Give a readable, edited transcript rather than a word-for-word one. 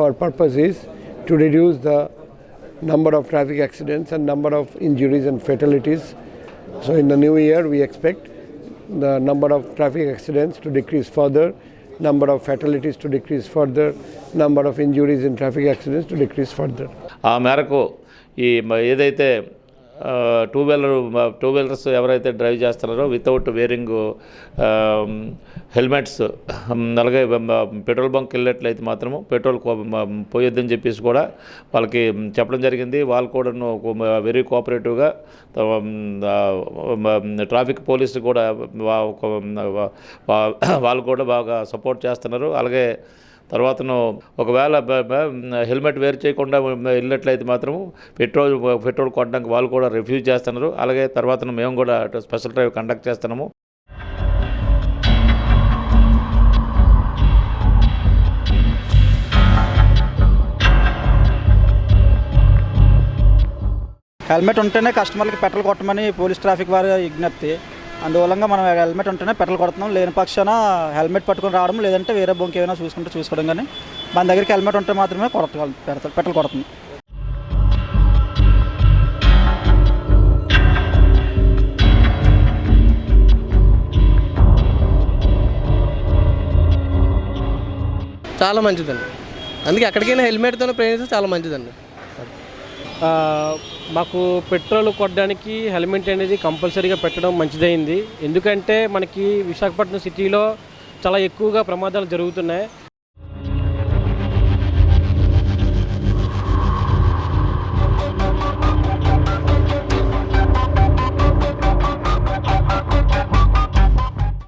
our purpose is to reduce the number of traffic accidents and number of injuries and fatalities. So in the new year, we expect the number of traffic accidents to decrease further, number of fatalities to decrease further, number of injuries in traffic accidents to decrease further. ఆ మేరకు ఈ ఏదైతే two wheelers ఎవరైతే drive చేస్తున్నారో without wearing helmets, అలాగే petrol bunk వెళ్ళినట్లయితే మాత్రము petrol పోయొద్దని చెప్పేసి కూడా వాళ్ళకి చెప్పడం జరిగింది. వాళ్ళు కూడా వెరీ కోఆపరేటివ్గా ట్రాఫిక్ పోలీసు కూడా వాళ్ళు కూడా బాగా సపోర్ట్ చేస్తున్నారు. అలాగే తర్వాతను ఒకవేళ హెల్మెట్ వేర్ చేయకుండా వెళ్ళినట్లయితే మాత్రము పెట్రోల్ కొట్టడానికి వాళ్ళు కూడా రిఫ్యూజ్ చేస్తున్నారు. అలాగే తర్వాత మేము కూడా స్పెషల్ డ్రైవ్ కండక్ట్ చేస్తున్నాము. హెల్మెట్ ఉంటేనే కస్టమర్లకి పెట్రోల్ కొట్టమని పోలీస్ ట్రాఫిక్ వారి విజ్ఞప్తి. అందువల్ల మనం హెల్మెట్ ఉంటేనే పెట్రోల్ కొడుతున్నాం. లేని పక్షాన హెల్మెట్ పట్టుకొని రావడం, లేదంటే వేరే బొంక్ ఏమైనా చూసుకోవడం. కానీ మన దగ్గరికి హెల్మెట్ ఉంటే మాత్రమే పెట్రోల్ కొడుతుంది. చాలా మంచిదండి. అందుకే ఎక్కడికైనా హెల్మెట్తో ప్రయాణిస్తే చాలా మంచిదండి. మాకు పెట్రోల్ కొట్టడానికి హెల్మెట్ అనేది కంపల్సరీగా పెట్టడం మంచిదైంది. ఎందుకంటే మనకి విశాఖపట్నం సిటీలో చాలా ఎక్కువగా ప్రమాదాలు జరుగుతున్నాయి.